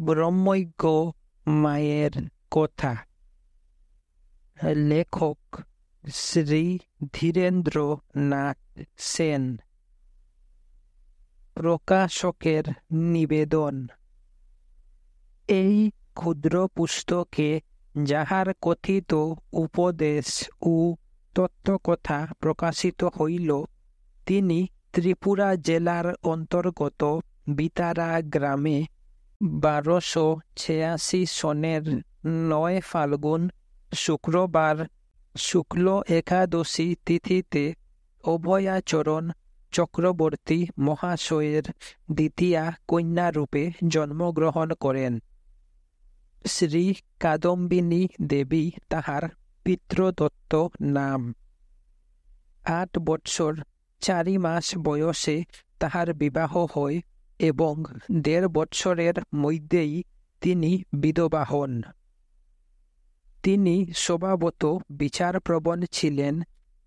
ব্রহ্মজ্ঞ মায়ের কথা। লেখক শ্রী ধীরেন্দ্রনাথ সেন। প্রকাশকের নিবেদন। এই ক্ষুদ্র পুস্তকে যাহার কথিত উপদেশ ও তত্ত্বকথা প্রকাশিত হইল, তিনি ত্রিপুরা জেলার অন্তর্গত বিতারা গ্রামে 1286 সনের 9 ফাল্গুন শুক্রবার শুক্ল একাদশী তিথিতে অভয়াচরণ চক্রবর্তী মহাশয়ের দ্বিতীয়া কন্যারূপে জন্মগ্রহণ করেন। শ্রী কাদম্বিনী দেবী তাহার পিতৃদত্ত নাম। 8 বৎসর 4 মাস বয়সে তাহার বিবাহ হয় এবং 1.5 বৎসরের মধ্যেই তিনি বিধবা হন। তিনি স্বভাবত বিচারপ্রবণ ছিলেন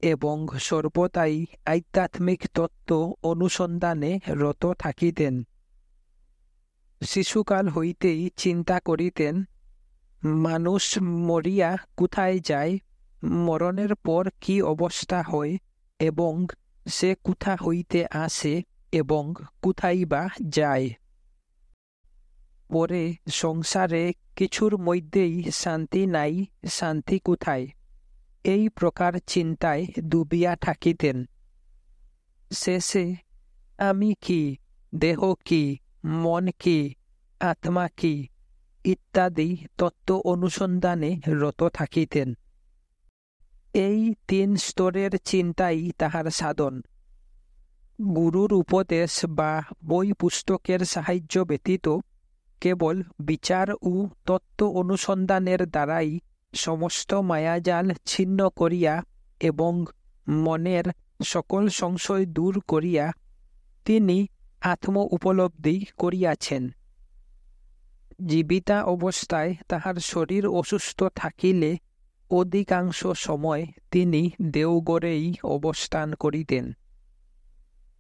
এবং সর্বদাই আধ্যাত্মিক তত্ত্ব অনুসন্ধানে রত থাকিতেন। শিশুকাল হইতেই চিন্তা করিতেন, মানুষ মরিয়া কোথায় যায়, মরণের পর কি অবস্থা হয় এবং সে কোথা হইতে আসে এবং কোথায় বা যায়। পরে সংসারে কিছুর মধ্যেই শান্তি নাই, শান্তি কোথায়, এই প্রকার চিন্তায় ডুবিয়া থাকিতেন। শেষে আমি কি, দেহ কি, মন কি, আত্মা কি ইত্যাদি তত্ত্ব অনুসন্ধানে রত থাকিতেন। এই 3 স্তরের চিন্তাই তাহার সাধন। গুরুর উপদেশ বা বই পুস্তকের সাহায্য ব্যতীত কেবল বিচার ও তত্ত্ব অনুসন্ধানের দ্বারাই সমস্ত মায়াজাল ছিন্ন করিয়া এবং মনের সকল সংশয় দূর করিয়া তিনি আত্ম উপলব্ধি করিয়াছেন। জীবিতা অবস্থায় তাহার শরীর অসুস্থ থাকিলে অধিকাংশ সময় তিনি দেওঘরেই অবস্থান করিতেন।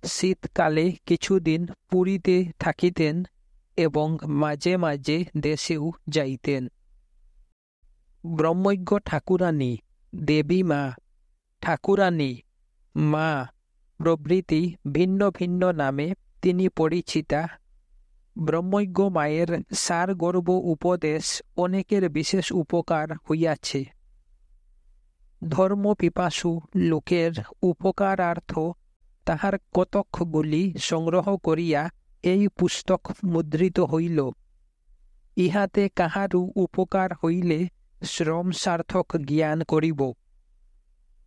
শীতকালে কিছুদিন পুরীতে থাকিতেন এবং মাঝে মাঝে দেশেও যাইতেন। ব্রহ্মজ্ঞ ঠাকুরানী, দেবী মা, ঠাকুরানী, মা প্রভৃতি ভিন্ন ভিন্ন নামে তিনি পরিচিতা। ব্রহ্মজ্ঞ মায়ের সারগর্ভ উপদেশ অনেকের বিশেষ উপকার হইয়াছে। ধর্মপিপাসু লোকের উপকারার্থ তাহার কতকগুলি সংগ্রহ করিয়া এই পুস্তক মুদ্রিত হইল। ইহাতে কাহারও উপকার হইলে শ্রম সার্থক জ্ঞান করিব।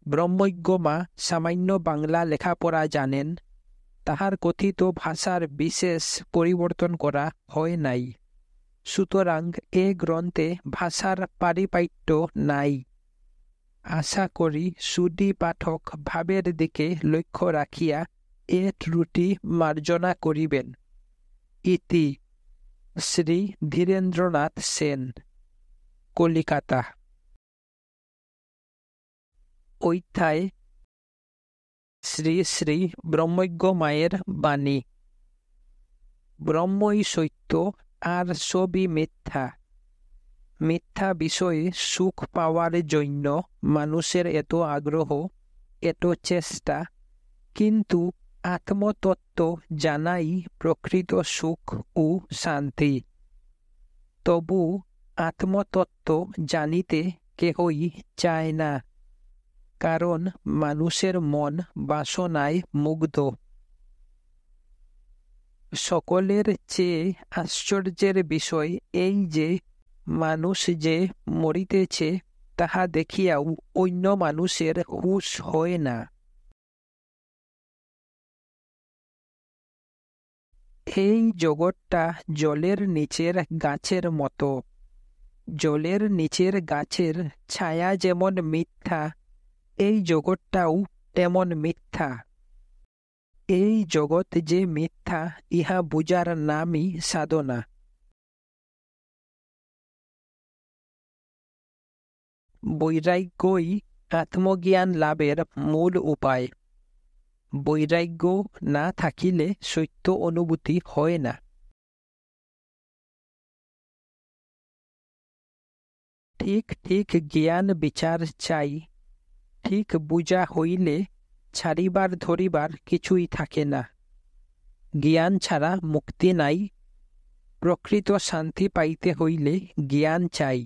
ব্রহ্মজ্ঞ মা সামান্য বাংলা লেখাপড়া জানেন। তাহার কথিত ভাষার বিশেষ পরিবর্তন করা হয় নাই, সুতরাং এ গ্রন্থে ভাষার পারিপাট্য নাই। আশা করি সুধী পাঠক ভাবের দিকে লক্ষ্য রাখিয়া এ ত্রুটি মার্জনা করিবেন। ইতি শ্রী ধীরেন্দ্রনাথ সেন, কলিকাতা। অধ্যায় শ্রী শ্রী ব্রহ্মজ্ঞ মায়ের বাণী। ব্রহ্মই সত্য, আর সবই মিথ্যা। মিথ্যা বিষয়ে সুখ পাওয়ার জন্য মানুষের এত আগ্রহ, এত চেষ্টা, কিন্তু আত্মতত্ত্ব জানাই প্রকৃত সুখ ও শান্তি। তবু আত্মতত্ত্ব জানিতে কেহই চায় না, কারণ মানুষের মন বাসনায় মুগ্ধ। সকলের চেয়ে আশ্চর্যের বিষয় এই যে, মানুষ যে মরিতেছে তাহা দেখিয়াও অন্য মানুষের হুঁশ হয় না। এই জগৎটা জলের নিচের গাছের মতো। জলের নিচের গাছের ছায়া যেমন মিথ্যা, এই জগৎটাও তেমন মিথ্যা। এই জগৎ যে মিথ্যা, ইহা বুঝার নামই সাধনা। বৈরাগ্যই আত্মজ্ঞান লাভের মূল উপায়। বৈরাগ্য না থাকিলে সত্য অনুভূতি হয় না। ঠিক ঠিক জ্ঞান বিচার চাই, ঠিক বুঝা হইলে ছাড়িবার ধরিবার কিছুই থাকে না। জ্ঞান ছাড়া মুক্তি নাই, প্রকৃত শান্তি পাইতে হইলে জ্ঞান চাই।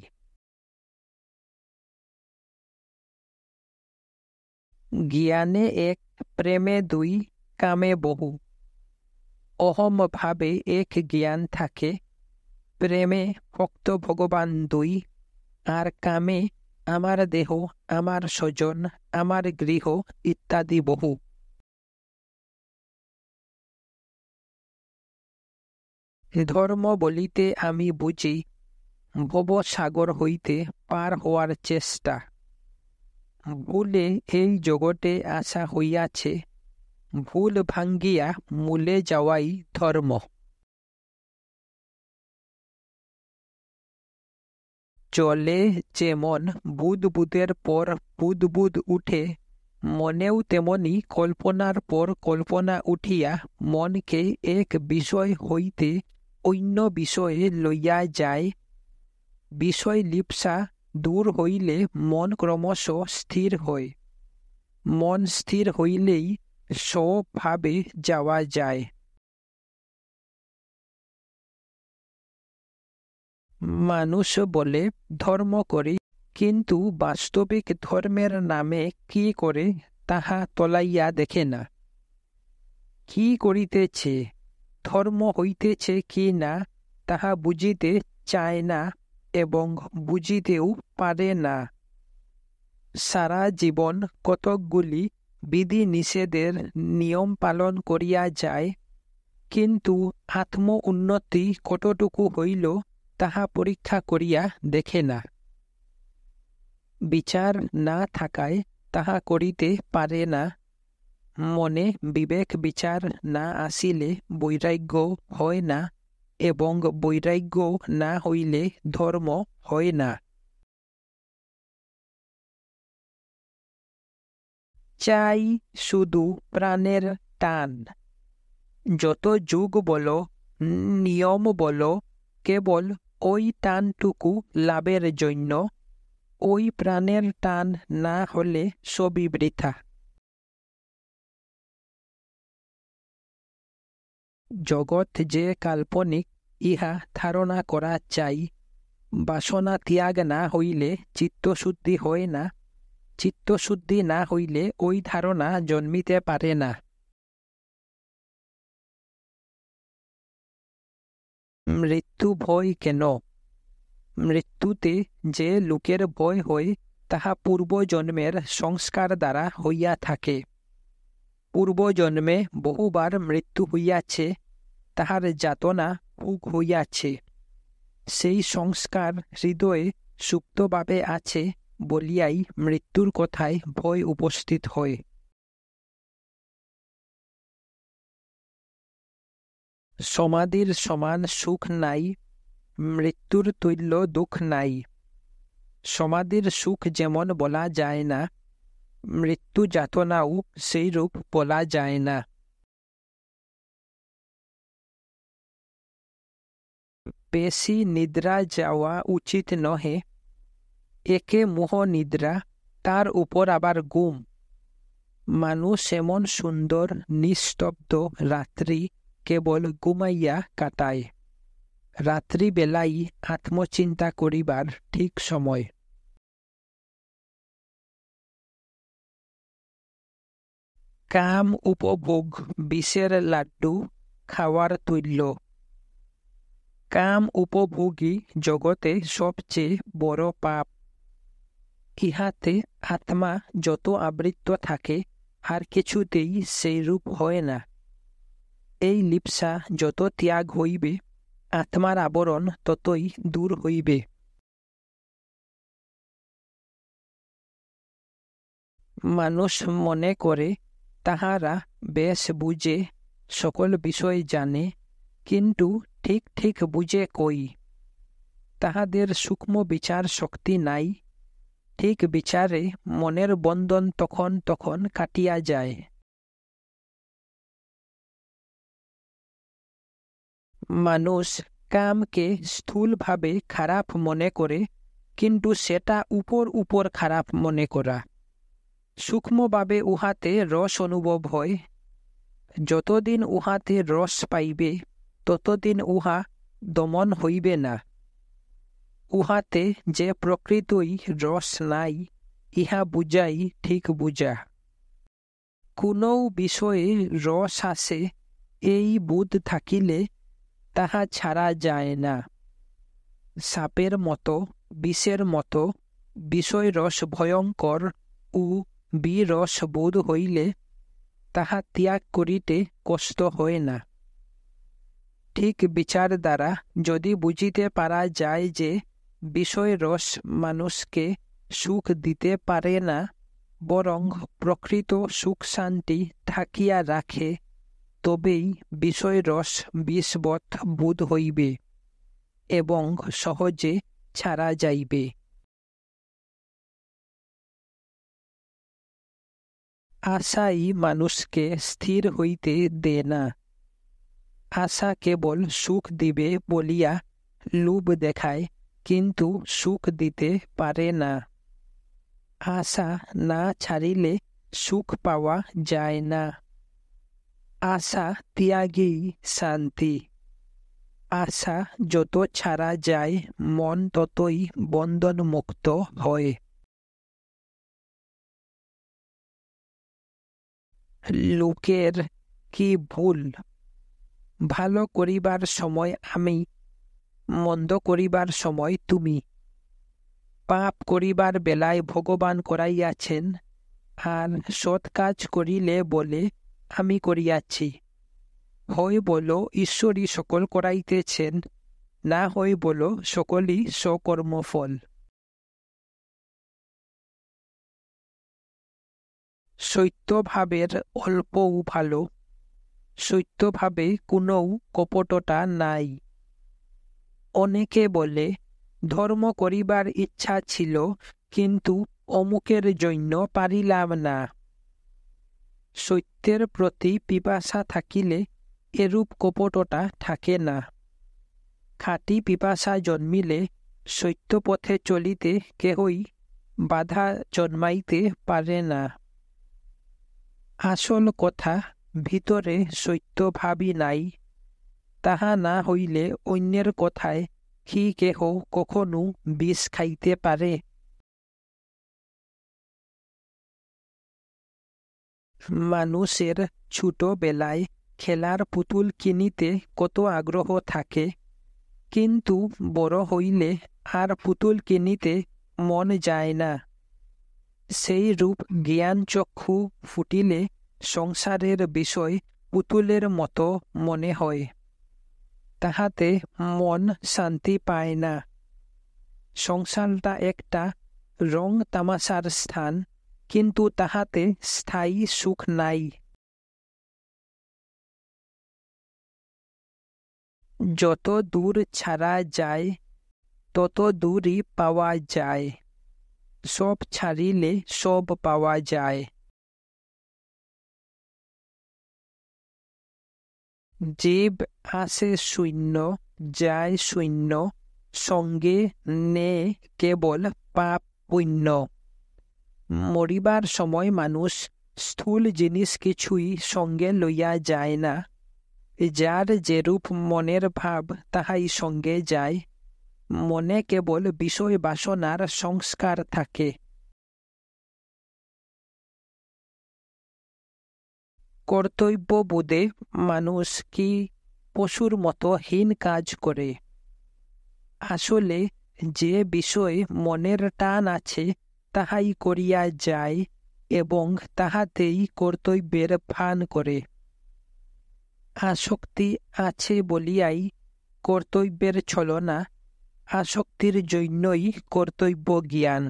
জ্ঞানে এক, প্রেমে দুই, কামে বহু। অহম ভাবে এক জ্ঞান থাকে, প্রেমে ভক্ত ভগবান দুই, আর কামে আমার দেহ, আমার স্বজন, আমার গৃহ ইত্যাদি বহু। ধর্ম বলিতে আমি বুঝি ভবসাগর হইতে পার হওয়ার চেষ্টা। ভুলে এই জগতে আসা হইয়াছে, ভুল ভাঙ্গিয়া মূলে যাওয়াই ধর্ম। চলে যেমন বুদবুদের পর বুদবুদ উঠে, মনেও তেমনি কল্পনার পর কল্পনা উঠিয়া মনকে এক বিষয় হইতে অন্য বিষয়ে লইয়া যায়। বিষয় লিপ্সা দূর হইলে মন ক্রমশ স্থির হয়। মন স্থির হইলেই স্বভাবে যাওয়া যায়। মানুষ বলে ধর্ম করি, কিন্তু বাস্তবিক ধর্মের নামে কি করে তাহা তলাইয়া দেখে না। কি করিতেছে, ধর্ম হইতেছে কি না, তাহা বুঝিতে চায় না এবং বুঝিতেও পারে না। সারা জীবন কতকগুলি বিধি নিষেধের নিয়ম পালন করিয়া যায়, কিন্তু আত্ম উন্নতি কতটুকু হইল তাহা পরীক্ষা করিয়া দেখে না। বিচার না থাকায় তাহা করিতে পারে না। মনে বিবেক বিচার না আসিলে বৈরাগ্য হয় না, এবং বৈরাগ্য না হইলে ধর্ম হয় না। চাই শুধু প্রাণের টান। যত যুগ বলো, নিয়ম বলো, কেবল ওই টানটুকু লাভের জন্য। ওই প্রাণের টান না হলে সবই বৃথা। জগৎ যে কাল্পনিক, ইহা ধারণা করা চাই। বাসনা ত্যাগ না হইলে চিত্তশুদ্ধি হয় না। চিত্তশুদ্ধি না হইলে ওই ধারণা জন্মিতে পারে না। মৃত্যু ভয় কেন? মৃত্যুতে যে লোকের ভয় হয়, তাহা পূর্বজন্মের সংস্কার দ্বারা হইয়া থাকে। পূর্বজন্মে বহুবার মৃত্যু হইয়াছে, তাহার যাতনা ভোগ হইয়াছে। সেই সংস্কার হৃদয়ে সুপ্তভাবে আছে বলিয়াই মৃত্যুর কথায় ভয় উপস্থিত হয়। সমাধির সমান সুখ নাই, মৃত্যুর তুল্য দুঃখ নাই। সমাধির সুখ যেমন বলা যায় না, মৃত্যু যাতনাও সেইরূপ বলা যায় না। বেশি নিদ্রা যাওয়া উচিত নহে। একে মোহ নিদ্রা, তার উপর আবার ঘুম। মানুষ এমন সুন্দর নিস্তব্ধ রাত্রি কেবল ঘুমাইয়া কাটায়। রাত্রিবেলাই আত্মচিন্তা করিবার ঠিক সময়। কাম উপভোগ বিষের লাড্ডু, খাওয়ার তুল্য। কাম উপভোগই জগতে সবচেয়ে বড় পাপ। ইহাতে আত্মা যত আবৃত থাকে, আর কিছুতেই সেই রূপ হয় না। এই লিপ্সা যত ত্যাগ হইবে, আত্মার আবরণ ততই দূর হইবে। মানুষ মনে করে তাহারা বেশ বুঝে, সকল বিষয় জানে, কিন্তু ঠিক ঠিক বুঝে কই। তাহাদের সূক্ষ্ম বিচার শক্তি নাই। ঠিক বিচারে মনের বন্ধন তখন তখন কাটিয়া যায়। মানুষ কামকে স্থূলভাবে খারাপ মনে করে, কিন্তু সেটা উপর উপর খারাপ মনে করা। সূক্ষ্মভাবে উহাতে রস অনুভব হয়। যতদিন উহাতে রস পাইবে ততদিন উহা দমন হইবে না। উহাতে যে প্রকৃতই রস নাই, ইহা বুঝাই ঠিক বুঝা। কোনো বিষয়ে রস আসে, এই বোধ থাকিলে তাহা ছাড়া যায় না। সাপের মতো, বিষের মতো বিষয় রস ভয়ঙ্কর ও বিরস বোধ হইলে তাহা ত্যাগ করিতে কষ্ট হয় না। ঠিক বিচার দ্বারা যদি বুঝিতে পারা যায় যে বিষয় রস মানুষকে সুখ দিতে পারে না, বরং প্রকৃত সুখ শান্তি ঠাকিয়া রাখে, তবেই বিষয় রস বিষবৎ বোধ হইবে এবং সহজে ছাড়া যাইবে। আশাই মানুষকে স্থির হইতে দে না। আশা কেবল সুখ দিবে বলিয়া লোভ দেখায়, কিন্তু সুখ দিতে পারে না। আশা না ছাড়িলে সুখ পাওয়া যায় না। আশা ত্যাগেই শান্তি। আশা যত ছাড়া যায়, মন ততই বন্ধনমুক্ত হয়। লোকের কি ভুল? ভালো করিবার সময় আমি, মন্দ করিবার সময় তুমি। পাপ করিবার বেলায় ভগবান করাইয়াছেন, আর সৎ কাজ করিলে বলে আমি করিয়াছি। হয় বলো ঈশ্বরই সকল করাইতেছেন, না হয় বলো সকলই সকর্মফল। সত্যভাবের অল্পও ভালো, সত্যভাবে কোনো কপটতা নাই। অনেকে বলে ধর্ম করিবার ইচ্ছা ছিল, কিন্তু অমুকের জন্য পারিলাম না। সত্যের প্রতি পিপাসা থাকিলে এরূপ কপটতা থাকে না। খাঁটি পিপাসা জন্মিলে সত্য পথে চলিতে কেহই বাধা জন্মাইতে পারে না। আসল কথা, ভিতরে সত্য ভাবি নাই। তাহা না হইলে অন্যের কথায় কি কেহ কখনো বিষ খাইতে পারে? মানুষের ছোটবেলায় খেলার পুতুল কিনিতে কত আগ্রহ থাকে, কিন্তু বড় হইলে আর পুতুল কিনিতে মন যায় না। সেই রূপ জ্ঞানচক্ষু ফুটিলে সংসারের বিষয় পুতুলের মতো মনে হয়। তাহাতে মন শান্তি পায় না। সংসারটা একটা রং তামাশার স্থান, কিন্তু তাহাতে স্থায়ী সুখ নাই। যত দূর ছাড়া যায়, তত দূরই পাওয়া যায়। সব ছাড়িলে সব পাওয়া যায়। জীব আসে শূন্য, যায় শূন্য, সঙ্গে নে কেবল পাপ পুণ্য। মরিবার সময় মানুষ স্থূল জিনিস কিছুই সঙ্গে লইয়া যায় না। যার যেরূপ মনের ভাব তাহাই সঙ্গে যায়। মনে কেবল বিষয় বাসনার সংস্কার থাকে। কর্তব্যবোধে মানুষ কি পশুর মতো হীন কাজ করে। আসলে যে বিষয়ে মনের টান আছে তাহাই করিয়া যায় এবং তাহাতেই কর্তব্যের ভান করে। আসক্তি আছে বলিয়াই কর্তব্যের ছলনা, আসক্তির জন্যই কর্তব্য জ্ঞান।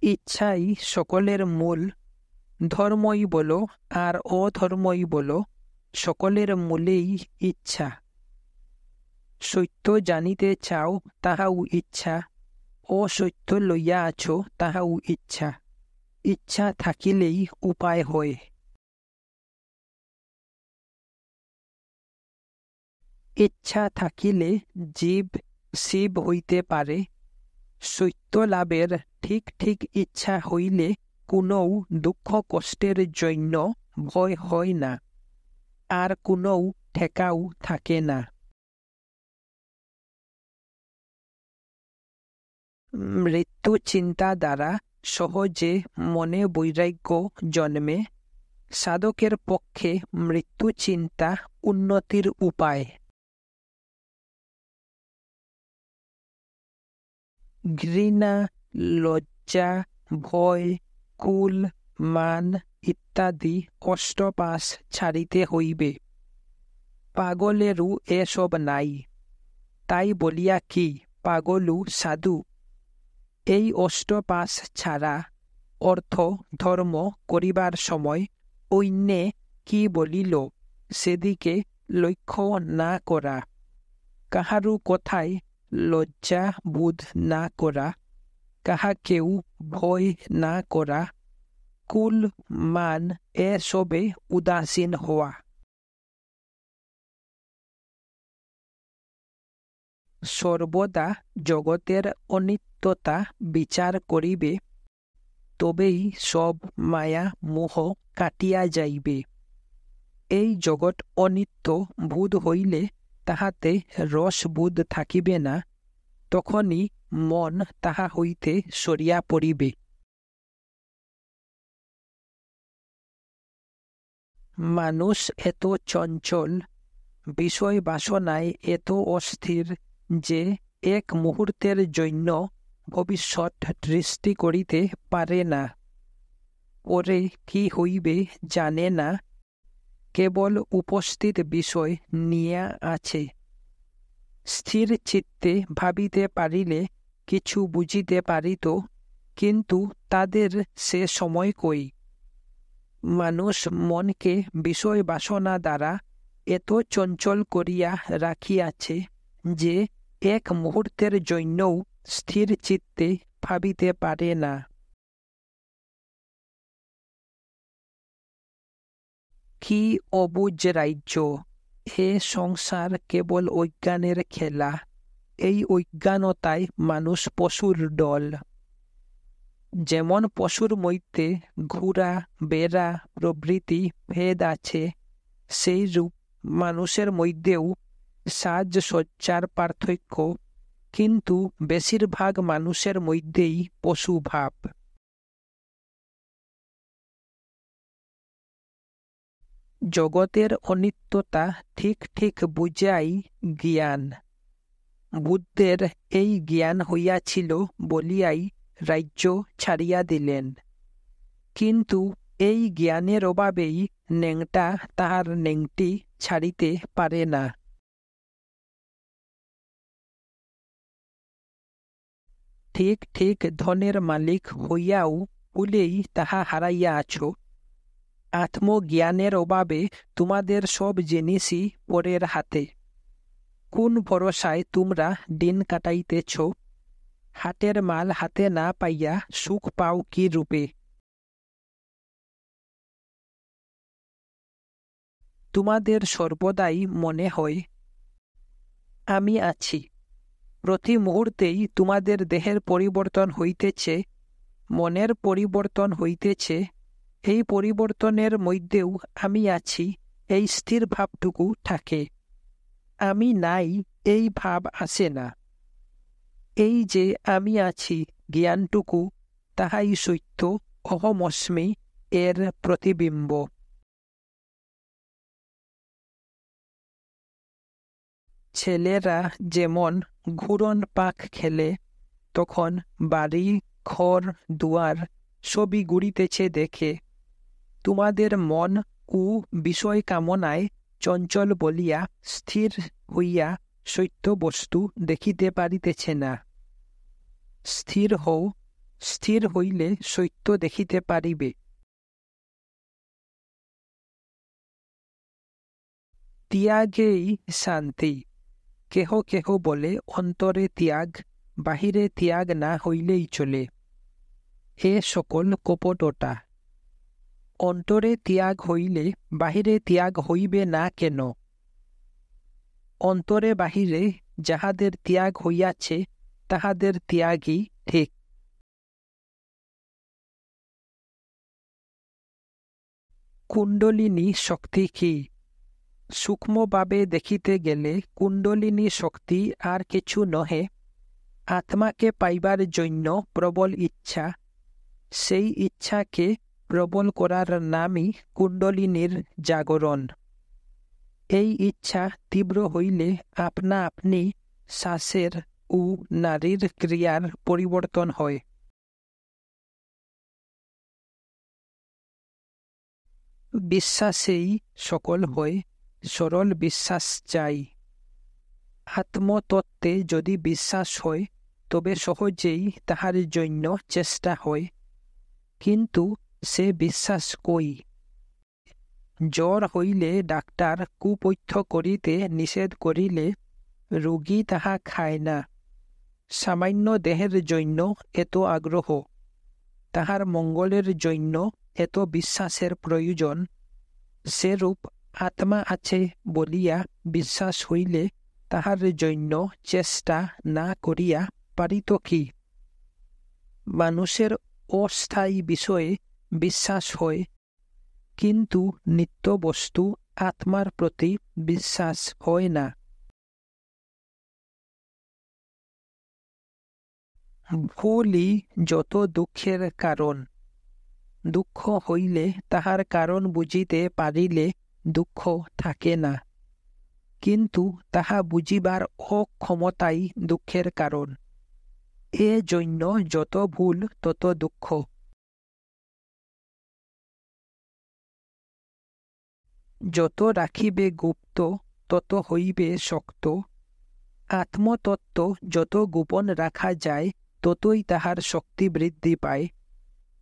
ইচ্ছাই সকলের মূল। ধর্মই বলো আর অধর্মই বলো, সকলের মূলেই ইচ্ছা। সত্য জানিতে চাও, তাহাও ইচ্ছা। অসত্য লইয়া আছো, তাহাও ইচ্ছা। ইচ্ছা থাকিলেই উপায় হয়। ইচ্ছা থাকিলে জীব শিব হইতে পারে। সত্য লাভের ঠিক ঠিক ইচ্ছা হইলে কোনো দুঃখ কষ্টের জন্য ভয় হয় না, আর কোনো ঠেকাও থাকে না। মৃত্যু চিন্তা দ্বারা সহজে মনে বৈরাগ্য জন্মে। সাধকের পক্ষে মৃত্যু চিন্তা উন্নতির উপায়। ঘৃণা, লজ্জা, ভয়, কুল, মান ইত্যাদি অষ্টপাশ ছাড়িতে হইবে। পাগলেরও এসব নাই, তাই বলিয়া কি পাগলু সাধু? এই অষ্টপাশ ছাড়া অর্থ ধর্ম করিবার সময় অন্যে কি বলিল সেদিকে লক্ষ্য না করা, কাহারও কথায় লজ্জা বোধ না করা, কাহাকেও ভয় না করা, কুল মান এসবে উদাসীন হওয়া। সর্বদা জগতের অনিত্যতা বিচার করিবে, তবেই সব মায়া মোহ কাটিয়া যাইবে। এই জগৎ অনিত্য বোধ হইলে তাহাতে রসবোধ থাকিবে না, তখনই মন তাহা হইতে সরিয়া পড়িবে। মানুষ এত চঞ্চল, বিষয় বাসনায় এত অস্থির যে এক মুহূর্তের জন্য ভবিষ্যৎ দৃষ্টি করিতে পারে না। পরে কি হইবে জানে না, কেবল উপস্থিত বিষয় নিয়া আছে। স্থির চিত্তে ভাবিতে পারিলে কিছু বুঝিতে পারিত, কিন্তু তাদের সে সময় কই। মানুষ মনকে বিষয় বাসনা দ্বারা এত চঞ্চল করিয়া রাখিয়াছে যে এক মুহূর্তের জন্যও স্থির চিত্তে ভাবিতে পারে না। কি অবুঝ রাজ্য! হে সংসার কেবল অজ্ঞানের খেলা। এই অজ্ঞানতায় মানুষ পশুর দল। যেমন পশুর মধ্যে ঘোড়া, বেড়া প্রভৃতি ভেদ আছে, সেইরূপ মানুষের মধ্যেও সাজসজ্জার পার্থক্য, কিন্তু বেশিরভাগ মানুষের মধ্যেই পশুভাব। জগতের অনিত্যতা ঠিক ঠিক বুঝাই জ্ঞান। বুদ্ধের এই জ্ঞান হইয়াছিল বলিয়াই রাজ্য ছাড়িয়া দিলেন, কিন্তু এই জ্ঞানের অভাবেই নেংটা তাহার নেংটি ছাড়িতে পারে না। ঠিক ঠিক ধনের মালিক হইয়াও ভুলেই তাহা হারাইয়া আছো। আত্মজ্ঞানের অভাবে তোমাদের সব জিনিসই পরের হাতে। কোন ভরসায় তোমরা দিন কাটাইতেছ? হাটের মাল হাতে না পাইয়া সুখ পাও কি রূপে? তোমাদের সর্বদাই মনে হয় আমি আছি। প্রতি মুহূর্তেই তোমাদের দেহের পরিবর্তন হইতেছে, মনের পরিবর্তন হইতেছে। এই পরিবর্তনের মধ্যেও আমি আছি, এই স্থির ভাবটুকু থাকে। আমি নাই, এই ভাব আসে না। এই যে আমি আছি জ্ঞানটুকু, তাহাই সত্য অহমস্মি এর প্রতিবিম্ব। ছেলেরা যেমন ঘুরন পাক খেলে, তখন বাড়ি ঘর দুয়ার সবই গুড়িতেছে দেখে। তোমাদের মন ও বিষয় কামনায় চঞ্চল বলিয়া স্থির হইয়া সত্য বস্তু দেখিতে পারিতেছে না। স্থির হও, স্থির হইলে সত্য দেখিতে পারিবে। ত্যাগেই শান্তি। কেহ কেহ বলে অন্তরে ত্যাগ, বাহিরে ত্যাগ না হইলেই চলে। এ সকল কপটতা। অন্তরে ত্যাগ হইলে বাহিরে ত্যাগ হইবে না কেন? অন্তরে বাহিরে যাহাদের ত্যাগ হইয়াছে তাহাদের ত্যাগই ঠিক। কুণ্ডলিনী শক্তি কি? সূক্ষ্মভাবে দেখিতে গেলে কুণ্ডলিনী শক্তি আর কিছু নহে, আত্মাকে পাইবার জন্য প্রবল ইচ্ছা। সেই ইচ্ছাকে প্রবল করার নামই কুণ্ডলিনীর জাগরণ। এই ইচ্ছা তীব্র হইলে আপনা আপনি শ্বাসের ও নারীর ক্রিয়ার পরিবর্তন হয়। বিশ্বাসেই সকল হয়, সরল বিশ্বাস চাই। আত্মতত্ত্বে যদি বিশ্বাস হয় তবে সহজেই তাহার জন্য চেষ্টা হয়, কিন্তু সে বিশ্বাস কই? জ্বর হইলে ডাক্তার কুপথ্য করিতে নিষেধ করিলে রোগী তাহা খায় না। সামান্য দেহের জন্য এত আগ্রহ, তাহার মঙ্গলের জন্য এত বিশ্বাসের প্রয়োজন। সেরূপ আত্মা আছে বলিয়া বিশ্বাস হইলে তাহার জন্য চেষ্টা না করিয়া পারিত কি? মানুষের অস্থায়ী বিষয়ে বিশ্বাস হয়, কিন্তু নিত্য বস্তু আত্মার প্রতি বিশ্বাস হয় না। ভুলই যত দুঃখের কারণ। দুঃখ হইলে তাহার কারণ বুঝিতে পারিলে দুঃখ থাকে না, কিন্তু তাহা বুঝিবার অক্ষমতাই দুঃখের কারণ। এ জন্য যত ভুল তত দুঃখ। যত রাখিবে গুপ্ত তত হইবে শক্ত। আত্মতত্ত্ব যত গোপন রাখা যায় ততই তাহার শক্তি বৃদ্ধি পায়,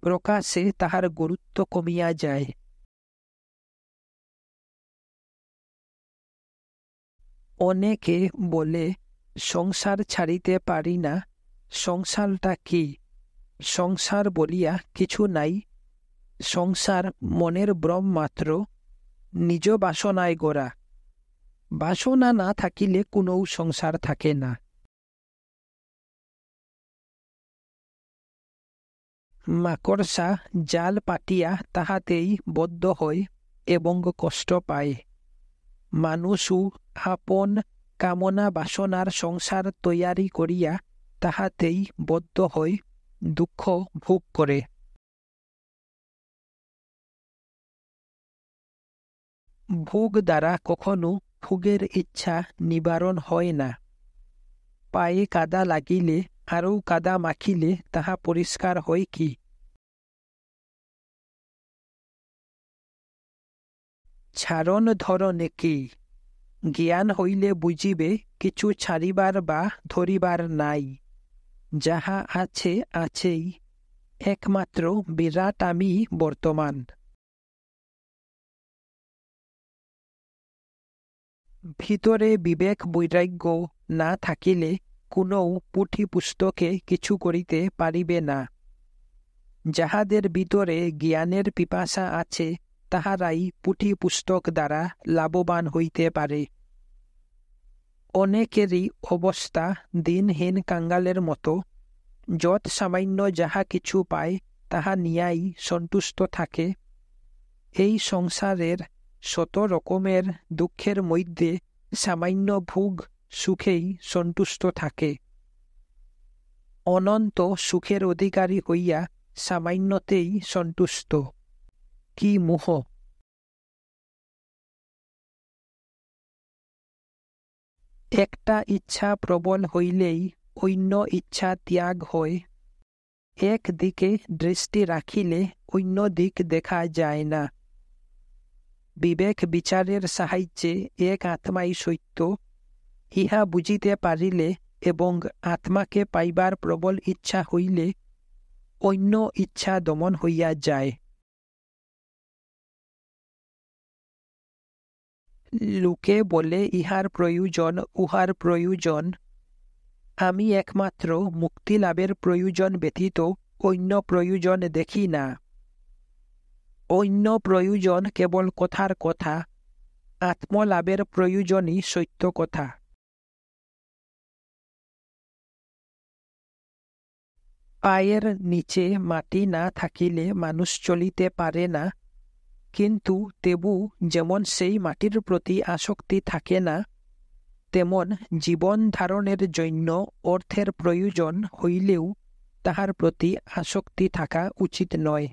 প্রকাশে তাহার গুরুত্ব কমিয়া যায়। অনেকে বলে সংসার ছাড়িতে পারি না। সংসারটা কি? সংসার বলিয়া কিছু নাই। সংসার মনের ভ্রম মাত্র, নিজ বাসনায় গড়া। বাসনা না থাকিলে কোনো সংসার থাকে না। মাকড়সা জাল পাতিয়া তাহাতেই বদ্ধ হয় এবং কষ্ট পায়। মানুষও আপন কামনা বাসনার সংসার তৈয়ারি করিয়া তাহাতেই বদ্ধ হয়, দুঃখ ভোগ করে। ভোগ দ্বারা কখনো ভোগের ইচ্ছা নিবারণ হয় না। পায়ে কাদা লাগিলে আরও কাদা মাখিলে তাহা পরিষ্কার হয় কি? ছাড়ন ধরনে কি? জ্ঞান হইলে বুঝিবে কিছু ছাড়িবার বা ধরিবার নাই। যাহা আছে আছেই, একমাত্র বিরাট আমি বর্তমান। ভিতরে বিবেক বৈরাগ্য না থাকিলে কোনো পুঁথি পুস্তকে কিছু করিতে পারিবে না। যাহাদের ভিতরে জ্ঞানের পিপাসা আছে তাহারাই পুঁথি পুস্তক দ্বারা লাভবান হইতে পারে। অনেকেরই অবস্থা দিনহীন কাঙ্গালের মতো। যৎ সামান্য যাহা কিছু পায় তাহা নিয়াই সন্তুষ্ট থাকে। এই সংসারের শত রকমের দুঃখের মধ্যে সামান্য ভোগ সুখেই সন্তুষ্ট থাকে। অনন্ত সুখের অধিকারী হইয়া সামান্যতেই সন্তুষ্ট। কি মোহ! একটা ইচ্ছা প্রবল হইলেই অন্য ইচ্ছা ত্যাগ হয়। এক দিকে দৃষ্টি রাখিলে অন্য দিক দেখা যায় না। বিবেক বিচারের সাহায্যে এক আত্মাই সত্য, ইহা বুঝিতে পারিলে এবং আত্মাকে পাইবার প্রবল ইচ্ছা হইলে অন্য ইচ্ছা দমন হইয়া যায়। লোকে বলে ইহার প্রয়োজন উহার প্রয়োজন। আমি একমাত্র মুক্তি লাভের প্রয়োজন ব্যতীত অন্য প্রয়োজন দেখি না। অন্য প্রয়োজন কেবল কথার কথা, আত্মলাভের প্রয়োজনই সত্য কথা। পায়ের নিচে মাটি না থাকিলে মানুষ চলিতে পারে না, কিন্তু তেবু যেমন সেই মাটির প্রতি আসক্তি থাকে না, তেমন জীবন ধারণের জন্য অর্থের প্রয়োজন হইলেও তাহার প্রতি আসক্তি থাকা উচিত নয়।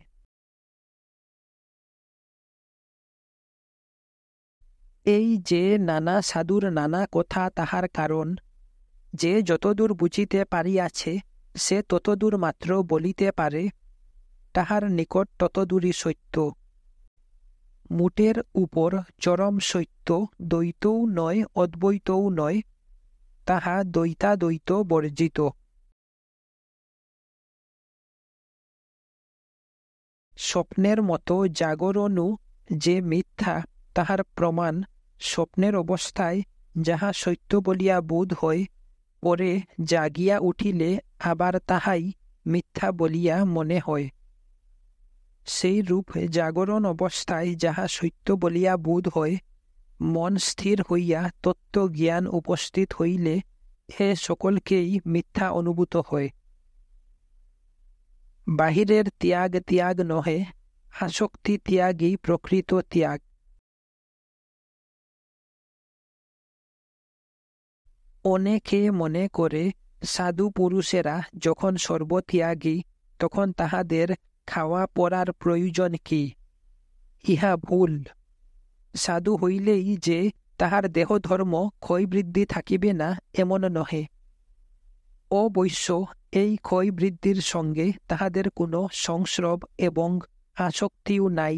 এই যে নানা সাধুর নানা কথা, তাহার কারণ যে যতদূর বুঝিতে পারিয়াছে সে ততদূর মাত্র বলিতে পারে, তাহার নিকট ততদূরই সত্য। মুটের উপর চরম সত্য দ্বৈতও নয়, অদ্বৈতও নয়, তাহা দ্বৈতাদ্বৈত বর্জিত। স্বপ্নের মতো জাগরণও যে মিথ্যা, তাহার প্রমাণ স্বপ্নের অবস্থায় যাহা সত্য বলিয়া বোধ হয়, পরে জাগিয়া উঠিলে আবার তাহাই মিথ্যা বলিয়া মনে হয়। সেই রূপ জাগরণ অবস্থায় যাহা সত্য বলিয়া বোধ হয়, মন স্থির হইয়া তত্ত্ব জ্ঞান উপস্থিত হইলে এ সকলকেই মিথ্যা অনুভূত হয়। বাহিরের ত্যাগ ত্যাগ নহে, আসক্তি ত্যাগই প্রকৃত ত্যাগ। অনেকে মনে করে সাধু পুরুষেরা যখন সর্বত্যাগী তখন তাহাদের খাওয়া পড়ার প্রয়োজন কি? ইহা ভুল। সাধু হইলেই যে তাহার দেহধর্ম ক্ষয়বৃদ্ধি থাকিবে না এমন নহে। অবশ্য এই ক্ষয়বৃদ্ধির সঙ্গে তাহাদের কোনো সংস্রব এবং আসক্তিও নাই,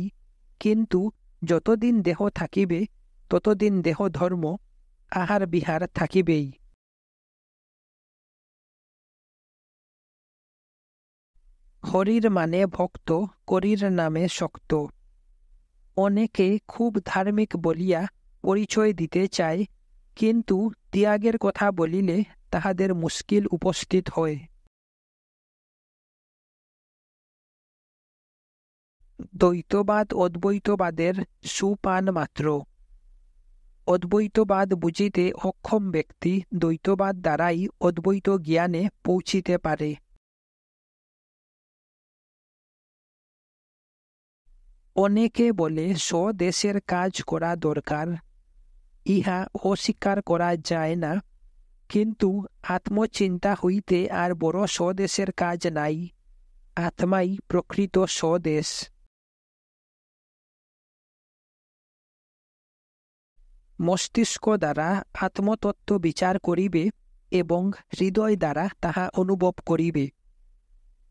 কিন্তু যতদিন দেহ থাকিবে ততদিন দেহধর্ম আহার বিহার থাকিবেই। হরির মানে ভক্ত, করির নামে শক্ত। অনেকে খুব ধার্মিক বলিয়া পরিচয় দিতে চায়, কিন্তু ত্যাগের কথা বলিলে তাহাদের মুশকিল উপস্থিত হয়। দ্বৈতবাদ অদ্বৈতবাদের সুপান মাত্র। অদ্বৈতবাদ বুঝিতে অক্ষম ব্যক্তি দ্বৈতবাদ দ্বারাই অদ্বৈত জ্ঞানে পৌঁছিতে পারে। অনেকে বলে স্বদেশের কাজ করা দরকার, ইহা অস্বীকার করা যায় না, কিন্তু আত্মচিন্তা হইতে আর বড় স্বদেশের কাজ নাই। আত্মাই প্রকৃত স্বদেশ। মস্তিষ্ক দ্বারা আত্মতত্ত্ব বিচার করিবে এবং হৃদয় দ্বারা তাহা অনুভব করিবে।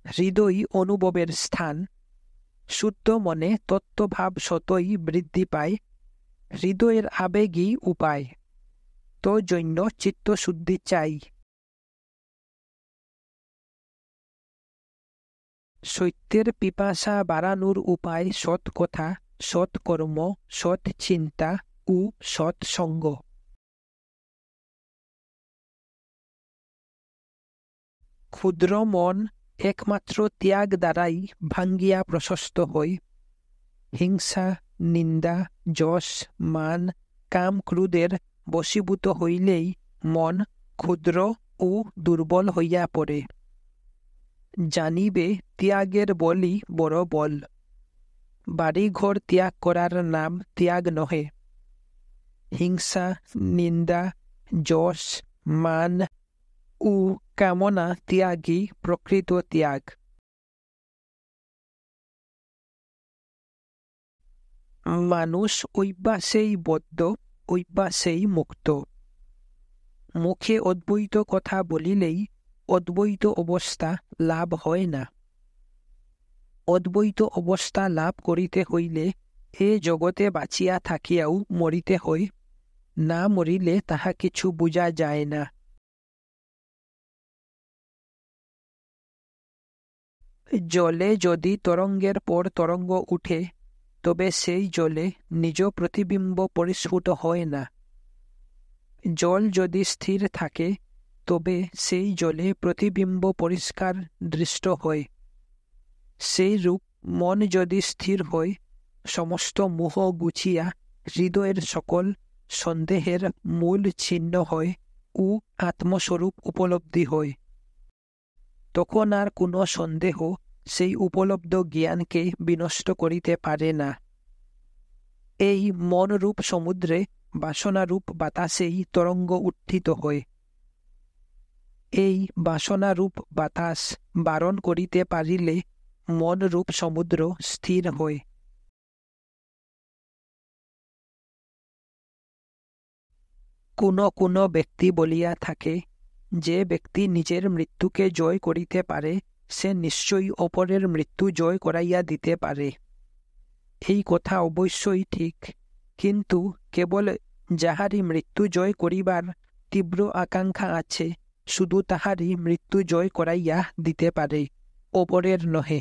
হৃদয় অনুভবের স্থান। শুদ্ধ মনে তত্ত্বভাব স্বতই বৃদ্ধি পায়। হৃদয়ের আবেগই উপায়। তো জন্য চিত্তশুদ্ধি চাই। সত্যের পিপাসা বাড়ানোর উপায় সৎ কথা, সৎ কর্ম, সৎ চিন্তা ও সৎ সঙ্গ। ক্ষুদ্র মন একমাত্র ত্যাগ দ্বারাই ভাঙ্গিয়া প্রশস্ত হয়। হিংসা, নিন্দা, যশ, মান, কাম ক্রোধের বশীভূত হইলেই মন ক্ষুদ্র ও দুর্বল হইয়া পড়ে। জানিবে ত্যাগের বলই বড় বল। বাড়িঘর ত্যাগ করার নাম ত্যাগ নহে। হিংসা, নিন্দা, যশ, মান ও কামনা ত্যাগই প্রকৃত ত্যাগ। মানুষ অভ্যাসেই বদ্ধ, অভ্যাসেই মুক্ত। মুখে অদ্বৈত কথা বলিলেই অদ্বৈত অবস্থা লাভ হয় না। অদ্বৈত অবস্থা লাভ করিতে হইলে এ জগতে বাঁচিয়া থাকিয়াও মরিতে হয়, না মরিলে তাহা কিছু বুঝা যায় না। জলে যদি তরঙ্গের পর তরঙ্গ উঠে, তবে সেই জলে নিজ প্রতিবিম্ব পরিস্ফুট হয় না। জল যদি স্থির থাকে, তবে সেই জলে প্রতিবিম্ব পরিষ্কার দৃষ্ট হয়। সেই রূপ মন যদি স্থির হয়, সমস্ত মোহ গুছিয়া হৃদয়ের সকল সন্দেহের মূল ছিন্ন হয় ও আত্মস্বরূপ উপলব্ধি হয়। তখন আর কোনো সন্দেহ সেই উপলব্ধ জ্ঞানকে বিনষ্ট করিতে পারে না। এই মনরূপ সমুদ্রে বাসনারূপ বাতাসেই তরঙ্গ উত্থিত হয়। এই বাসনারূপ বাতাস বারণ করিতে পারিলে মনরূপ সমুদ্র স্থির হয়। কোনো ব্যক্তি বলিয়া থাকে, যে ব্যক্তি নিজের মৃত্যুকে জয় করিতে পারে সে নিশ্চয়ই অপরের মৃত্যু জয় করাইয়া দিতে পারে। এই কথা অবশ্যই ঠিক, কিন্তু কেবল যাহারই মৃত্যু জয় করিবার তীব্র আকাঙ্ক্ষা আছে শুধু তাহারই মৃত্যু জয় করাইয়া দিতে পারে, অপরের নহে।